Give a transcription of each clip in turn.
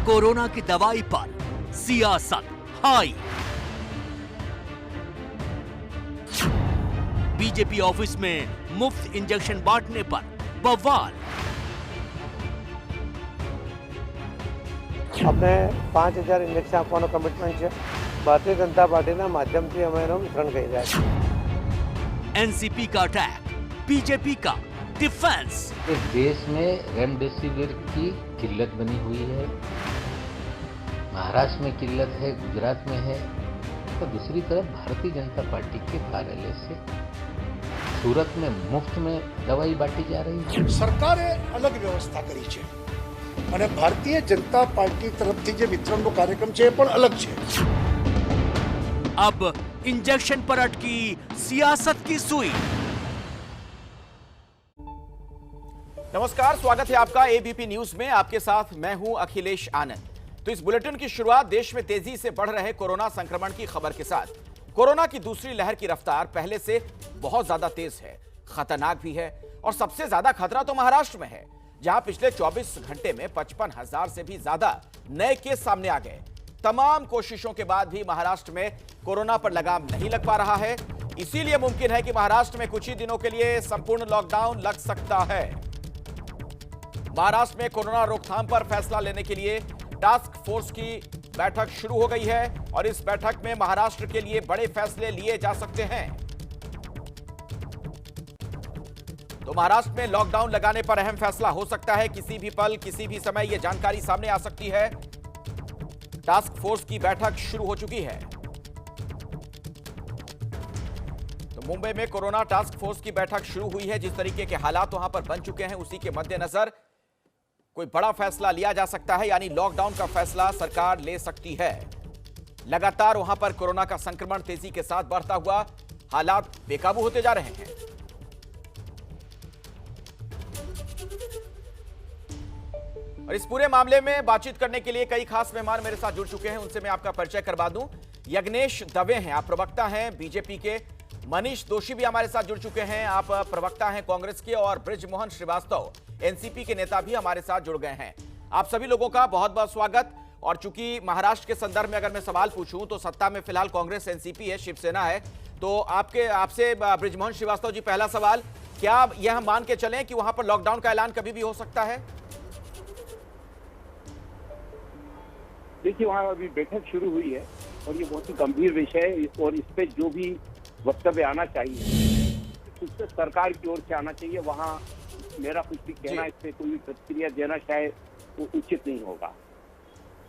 Corona की दवाई पर सियासत हाई। बीजेपी ऑफिस में मुफ्त इंजेक्शन बांटने पर बवाल। अमे 5000 इंजेक्शन આપવાનો કમિટમેન્ટ છે। ભારતીય જનતા પાર્ટીના માધ્યમથી અમે એનું વિતરણ કરી રહ્યા છીએ। एनसीपी का अटैक, बीजेपी का डिफेंस। इस देश में रेमडेसिविर की किल्लत बनी हुई है, महाराष्ट्र में किल्लत है, गुजरात में है, तो दूसरी तरफ भारतीय जनता पार्टी के कार्यालय से सूरत में मुफ्त में दवाई बांटी जा रही है। सरकारे अलग व्यवस्था करी છે અને ભારતીય જનતા પાર્ટી તરફથી જે વિતરણનો કાર્યક્રમ છે એ પણ અલગ છે। अब इंजेक्शन पर अटकी सियासत की सुई। नमस्कार, स्वागत है आपका एबीपी न्यूज में। आपके साथ मैं हूं अखिलेश आनंद। तो इस बुलेटिन की शुरुआत देश में तेजी से बढ़ रहे कोरोना संक्रमण की खबर के साथ। कोरोना की दूसरी लहर की रफ्तार पहले से बहुत ज्यादा तेज है, खतरनाक भी है, और सबसे ज्यादा खतरा तो महाराष्ट्र में है, जहां पिछले 24 घंटे में 55,000 से भी ज्यादा नए केस सामने आ गए। तमाम कोशिशों के बाद भी महाराष्ट्र में कोरोना पर लगाम नहीं लग पा रहा है। इसीलिए मुमकिन है कि महाराष्ट्र में कुछ ही दिनों के लिए संपूर्ण लॉकडाउन लग सकता है। महाराष्ट्र में कोरोना रोकथाम पर फैसला लेने के लिए टास्क फोर्स की बैठक शुरू हो गई है और इस बैठक में महाराष्ट्र के लिए बड़े फैसले लिए जा सकते हैं। तो महाराष्ट्र में लॉकडाउन लगाने पर अहम फैसला हो सकता है। किसी भी पल, किसी भी समय यह जानकारी सामने आ सकती है। टास्क फोर्स की बैठक शुरू हो चुकी है। तो मुंबई में कोरोना टास्क फोर्स की बैठक शुरू हुई है। जिस तरीके के हालात वहां पर बन चुके हैं, उसी के मद्देनजर कोई बड़ा फैसला लिया जा सकता है, यानी लॉकडाउन का फैसला सरकार ले सकती है। लगातार वहां पर कोरोना का संक्रमण तेजी के साथ बढ़ता हुआ, हालात बेकाबू होते जा रहे हैं। और इस पूरे मामले में बातचीत करने के लिए कई खास मेहमान मेरे साथ जुड़ चुके हैं। उनसे मैं आपका परिचय करवा दूं। यज्ञेश दवे हैं, आप प्रवक्ता हैं बीजेपी के। मनीष दोशी भी हमारे साथ जुड़ चुके हैं, आप प्रवक्ता हैं कांग्रेस के। और बृजमोहन श्रीवास्तव एनसीपी के नेता भी हमारे साथ जुड़ गए हैं। आप सभी लोगों का बहुत बहुत स्वागत। और चूंकि महाराष्ट्र के संदर्भ में अगर मैं सवाल पूछूं तो सत्ता में फिलहाल कांग्रेस एनसीपी है, शिवसेना है। तो आपसे बृजमोहन श्रीवास्तव जी, पहला सवाल, क्या यह हम मान के चलें कि वहां पर लॉकडाउन का ऐलान कभी भी हो सकता है? देखिए, वहाँ अभी बैठक शुरू हुई है और ये बहुत ही गंभीर विषय है और इस पे जो भी वक्तव्य आना चाहिए उससे सरकार की ओर से आना चाहिए। वहाँ मेरा कुछ भी कहना, इस पे कोई भी प्रतिक्रिया देना शायद वो उचित नहीं होगा।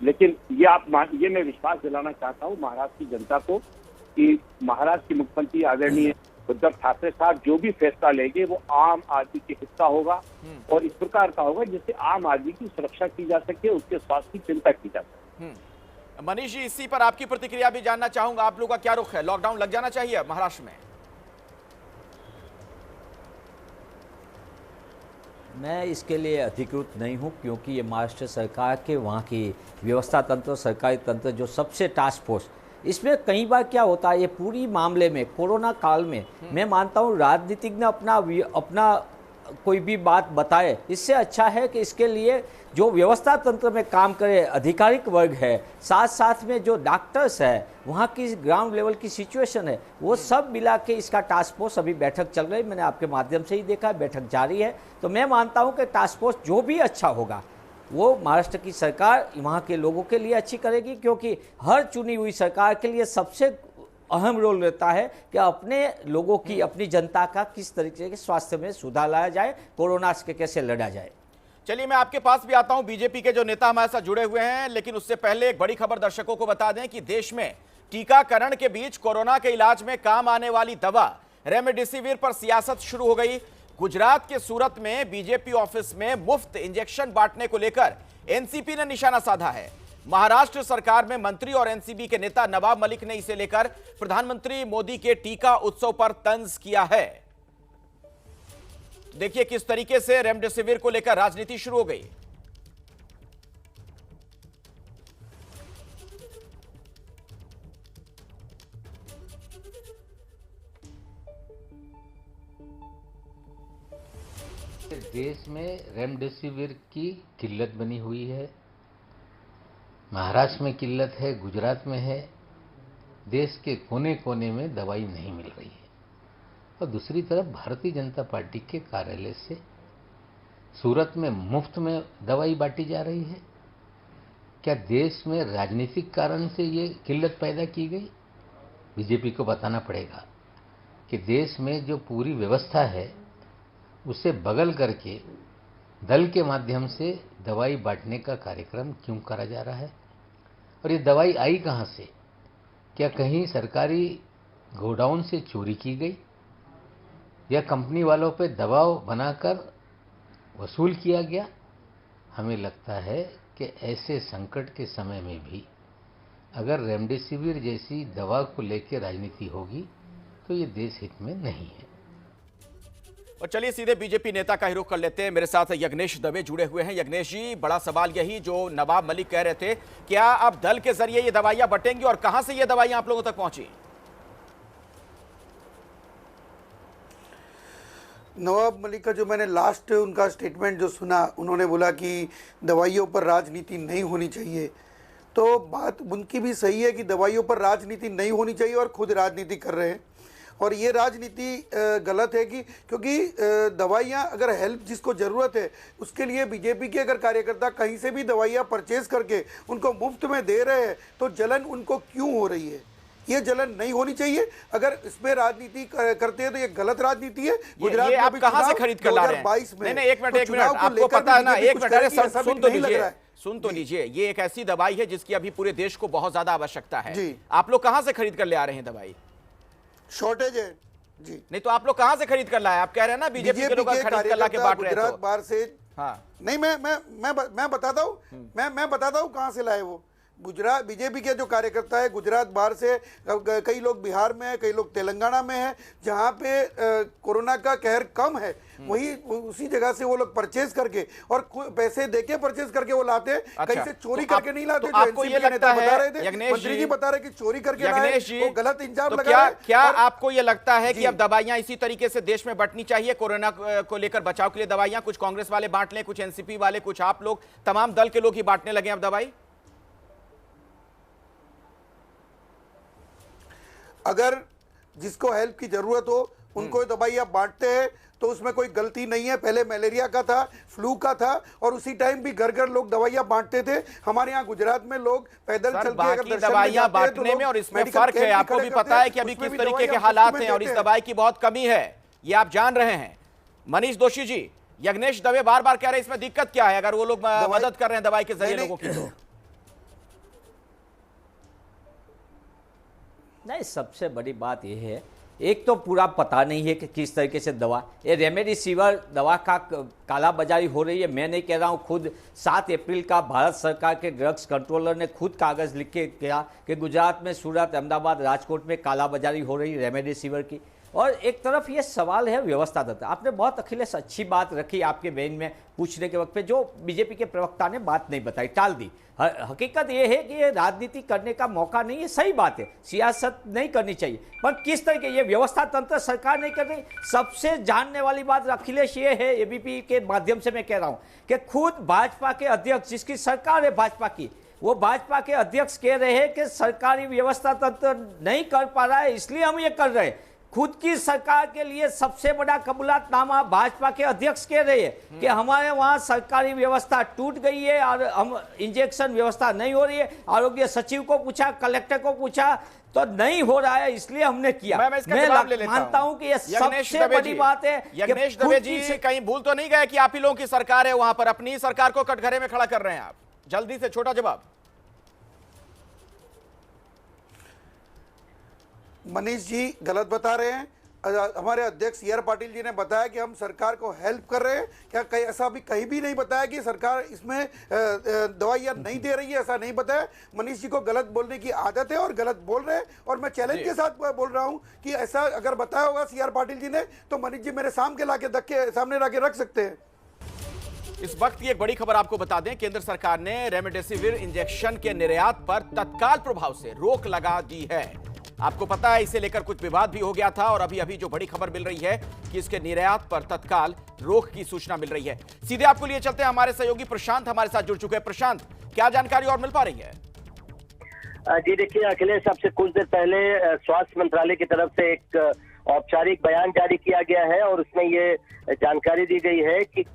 लेकिन ये मैं विश्वास दिलाना चाहता हूँ महाराष्ट्र की जनता को कि महाराष्ट्र के मुख्यमंत्री आदरणीय उद्धव ठाकरे साहब जो भी फैसला लेंगे वो आम आदमी के हित का होगा और इस प्रकार का होगा जिससे आम आदमी की सुरक्षा की जा सके, उसके स्वास्थ्य की चिंता की जा सके। मनीष जी, इसी पर आपकी प्रतिक्रिया भी जानना चाहूंगा। आप लोगों का क्या रुख है? लॉकडाउन लग जाना चाहिए महाराष्ट्र में? मैं इसके लिए अधिकृत नहीं हूं, क्योंकि ये महाराष्ट्र सरकार के वहाँ की व्यवस्था तंत्र, सरकारी तंत्र जो सबसे टास्क फोर्स, इसमें कई बार क्या होता है, ये पूरी मामले में कोरोना काल में मैं मानता हूँ राजनीतिज्ञ अपना कोई भी बात बताए, इससे अच्छा है कि इसके लिए जो व्यवस्था तंत्र में काम करे आधिकारिक वर्ग है, साथ साथ में जो डॉक्टर्स है, वहाँ की ग्राउंड लेवल की सिचुएशन है, वो सब मिला के इसका टास्क फोर्स अभी बैठक चल रही है। मैंने आपके माध्यम से ही देखा है, बैठक जारी है। तो मैं मानता हूँ कि टास्क फोर्स जो भी अच्छा होगा वो महाराष्ट्र की सरकार वहाँ के लोगों के लिए अच्छी करेगी, क्योंकि हर चुनी हुई सरकार के लिए सबसे अहम रोल रहता है कि अपने लोगों की, अपनी जनता का किस तरीके के स्वास्थ्य में सुधार लाया जाए, कोरोना से कैसे लड़ा जाए। चलिए, मैं आपके पास भी आता हूं। बीजेपी के जो नेता हमारे साथ जुड़े हुए हैं, लेकिन उससे पहले एक बड़ी खबर दर्शकों को बता दें कि देश में टीकाकरण के बीच कोरोना के इलाज में काम आने वाली दवा रेमडेसिविर पर सियासत शुरू हो गई। गुजरात के सूरत में बीजेपी ऑफिस में मुफ्त इंजेक्शन बांटने को लेकर एनसीपी ने निशाना साधा है। महाराष्ट्र सरकार में मंत्री और एनसीपी के नेता नवाब मलिक ने इसे लेकर प्रधानमंत्री मोदी के टीका उत्सव पर तंज किया है। देखिए किस तरीके से रेमडेसिविर को लेकर राजनीति शुरू हो गई। देश में रेमडेसिविर की किल्लत बनी हुई है, महाराष्ट्र में किल्लत है, गुजरात में है, देश के कोने कोने में दवाई नहीं मिल रही है। और दूसरी तरफ भारतीय जनता पार्टी के कार्यालय से सूरत में मुफ्त में दवाई बांटी जा रही है। क्या देश में राजनीतिक कारण से ये किल्लत पैदा की गई? बीजेपी को बताना पड़ेगा कि देश में जो पूरी व्यवस्था है उसे बगल करके दल के माध्यम से दवाई बांटने का कार्यक्रम क्यों करा जा रहा है? और ये दवाई आई कहाँ से? क्या कहीं सरकारी गोडाउन से चोरी की गई या कंपनी वालों पे दबाव बनाकर वसूल किया गया? हमें लगता है कि ऐसे संकट के समय में भी अगर रेमडेसिविर जैसी दवा को लेकर राजनीति होगी तो ये देश हित में नहीं है। और चलिए सीधे बीजेपी नेता का ही रुख कर लेते हैं। मेरे साथ यज्ञेश दवे जुड़े हुए हैं। यज्ञेश जी, बड़ा सवाल यही जो नवाब मलिक कह रहे थे, क्या अब दल के जरिए ये दवाइयां बटेंगी और कहां से ये दवाइयां आप लोगों तक पहुंची? नवाब मलिक का जो मैंने लास्ट उनका स्टेटमेंट जो सुना, उन्होंने बोला कि दवाइयों पर राजनीति नहीं होनी चाहिए। तो बात उनकी भी सही है कि दवाइयों पर राजनीति नहीं होनी चाहिए और खुद राजनीति कर रहे हैं। और ये राजनीति गलत है कि क्योंकि दवाइयाँ अगर हेल्प जिसको ज़रूरत है उसके लिए बीजेपी के अगर कार्यकर्ता कहीं से भी दवाइयाँ परचेज करके उनको मुफ्त में दे रहे हैं तो जलन उनको क्यों हो रही है? ये जलन नहीं होनी चाहिए। अगर इसमें राजनीति करते हैं तो ये गलत राजनीति है। गुजरात में आप कहां से खरीद कर ला रहे हैं? 2022 में नहीं, एक मिनट आपको पता है ना, एक मिनट सुन तो लीजिए। ये एक ऐसी दवाई है जिसकी अभी पूरे देश को बहुत ज्यादा आवश्यकता है। आप लोग कहां से खरीद कर ले आ रहे हैं दवाई? शॉर्टेज है जी। नहीं तो आप लोग कहां से खरीद कर लाए? आप कह रहे हैं ना बीजेपी के लोग खरीद कर ला के बांट रहे हैं। गुजरात बाहर से हाँ नहीं, मैं बताता हूँ, मैं बताता हूँ कहां से लाए वो। गुजरात बीजेपी के जो कार्यकर्ता है गुजरात बाहर से, कई लोग बिहार में है, कई लोग तेलंगाना में है, जहाँ पे कोरोना का कहर कम है, वही उसी जगह से वो लोग परचेज करके और पैसे देके परचेज करके वो लाते हैं। कहीं से चोरी करके नहीं लाते। तो आपको ये लगता है, मंत्री जी बता रहे कि चोरी करके लाए, वो गलत इंजाम लगा रहे हैं। क्या आपको ये लगता है कि अब दवाइयां इसी तरीके से देश में बंटनी चाहिए? कोरोना को लेकर बचाव के लिए दवाइयां कुछ कांग्रेस वाले बांट लें, कुछ एनसीपी वाले, कुछ आप लोग, तमाम दल के लोग ही बांटने लगे अब दवाई? अगर जिसको हेल्प की जरूरत हो उनको दवाई आप बांटते हैं तो उसमें कोई गलती नहीं है। पहले मलेरिया का था, फ्लू का था और उसी टाइम भी घर घर लोग दवाइयां बांटते थे। हमारे यहाँ गुजरात में लोग पैदल चल के अगर दर्शन दवाइयां बांटने में और इसमें फर्क है। आपको भी पता है कि अभी किस तरीके के हालात हैं और इस दवाई की बहुत कमी है, ये आप जान रहे हैं। मनीष दोशी जी, यज्ञेश दवे बार बार कह रहे हैं इसमें दिक्कत क्या है अगर वो लोग मदद कर रहे हैं दवाई के जरिए लोगों की? नहीं, सबसे बड़ी बात यह है, एक तो पूरा पता नहीं है कि किस तरीके से दवा, ये रेमडेसिविर दवा का कालाबाजारी हो रही है। मैं नहीं कह रहा हूँ, खुद 7 अप्रैल का भारत सरकार के ड्रग्स कंट्रोलर ने खुद कागज़ लिख के किया कि गुजरात में, सूरत, अहमदाबाद, राजकोट में कालाबाजारी हो रही है रेमडेसिविर की। और एक तरफ ये सवाल है व्यवस्था दत्ता। आपने बहुत अखिलेश अच्छी बात रखी आपके बयान में पूछने के वक्त पे, जो बीजेपी के प्रवक्ता ने बात नहीं बताई, टाल दी। हकीकत ये है कि ये राजनीति करने का मौका नहीं है, सही बात है, सियासत नहीं करनी चाहिए, पर किस तरह के ये व्यवस्था तंत्र सरकार नहीं कर रही। सबसे जानने वाली बात अखिलेश ये है, एबीपी के माध्यम से मैं कह रहा हूँ कि खुद भाजपा के अध्यक्ष, जिसकी सरकार है भाजपा की, वो भाजपा के अध्यक्ष कह रहे हैं कि सरकारी व्यवस्था तंत्र नहीं कर पा रहा है, इसलिए हम ये कर रहे हैं। खुद की सरकार के लिए सबसे बड़ा कबूलातनामा भाजपा के अध्यक्ष कह रहे हैं कि हमारे वहां सरकारी व्यवस्था टूट गई है और हम इंजेक्शन व्यवस्था नहीं हो रही है। आरोग्य सचिव को पूछा, कलेक्टर को पूछा, तो नहीं हो रहा है, इसलिए हमने किया। मैं मानता हूं कि यह सबसे बड़ी बात है। यज्ञेश दवे जी, कहीं भूल तो नहीं गए कि आप ही लोगों की सरकार है, वहां पर अपनी सरकार को कटघरे में खड़ा कर रहे हैं आप? जल्दी से छोटा जवाब। मनीष जी गलत बता रहे हैं। हमारे अध्यक्ष सी आर पाटिल जी ने बताया कि हम सरकार को हेल्प कर रहे हैं। क्या कहीं ऐसा भी कहीं भी नहीं बताया कि सरकार इसमें दवाइयाँ नहीं दे रही है, ऐसा नहीं बताया। मनीष जी को गलत बोलने की आदत है और गलत बोल रहे हैं। और मैं चैलेंज के साथ बोल रहा हूं कि ऐसा अगर बताया होगा सी आर पाटिल जी ने तो मनीष जी मेरे सामने लाके रख सकते हैं। इस वक्त की एक बड़ी खबर आपको बता दें, केंद्र सरकार ने रेमडेसिविर इंजेक्शन के निर्यात पर तत्काल प्रभाव से रोक लगा दी है। आपको पता है इसे लेकर कुछ विवाद भी हो गया था और अभी जो बड़ी खबर मिल रही है कि इसके निर्यात पर तत्काल रोक की सूचना मिल रही है। सीधे आपको लिए चलते हैं, हमारे सहयोगी प्रशांत हमारे साथ जुड़ चुके हैं। प्रशांत, क्या जानकारी और मिल पा रही है? जी देखिए अखिलेश, आपसे कुछ देर पहले स्वास्थ्य मंत्रालय की तरफ से एक औपचारिक बयान जारी किया गया है और उसमें ये जानकारी दी गई है कि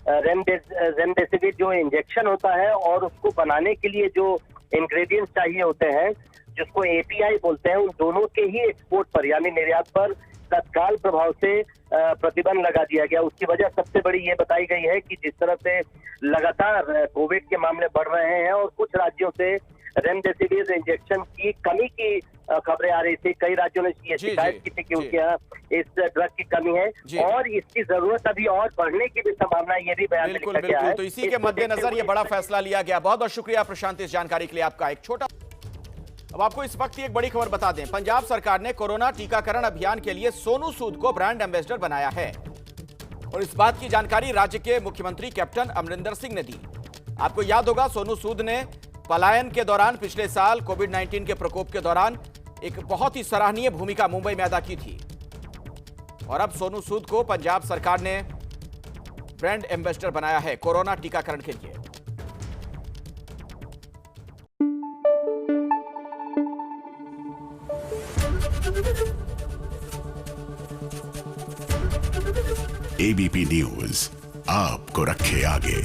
रेमडेसिविर जो इंजेक्शन होता है और उसको बनाने के लिए जो इंग्रेडिएंट्स चाहिए होते हैं, जिसको एपीआई बोलते हैं, उन दोनों के ही एक्सपोर्ट पर यानी निर्यात पर तत्काल प्रभाव से प्रतिबंध लगा दिया गया। उसकी वजह सबसे बड़ी ये बताई गई है कि जिस तरह से लगातार कोविड के मामले बढ़ रहे हैं और कुछ राज्यों से रेमडेसिविर इंजेक्शन की कमी की खबरें आ रही थी, कई राज्यों ने ये शिकायत की थी कि उनके यहाँ इस ड्रग की कमी है और इसकी जरूरत अभी और बढ़ने की भी संभावना, ये भी बयान में लिखा गया है। तो इसी के मद्देनजर ये बड़ा फैसला लिया गया। बहुत बहुत शुक्रिया प्रशांत इस जानकारी के लिए आपका। एक छोटा अब आपको इस वक्त एक बड़ी खबर बता दें, पंजाब सरकार ने कोरोना टीकाकरण अभियान के लिए सोनू सूद को ब्रांड एम्बेसडर बनाया है और इस बात की जानकारी राज्य के मुख्यमंत्री कैप्टन अमरिंदर सिंह ने दी। आपको याद होगा सोनू सूद ने पलायन के दौरान पिछले साल कोविड-19 के प्रकोप के दौरान एक बहुत ही सराहनीय भूमिका मुंबई में अदा की थी और अब सोनू सूद को पंजाब सरकार ने ब्रांड एम्बेसडर बनाया है कोरोना टीकाकरण के लिए। एबीपी न्यूज आपको रखे आगे।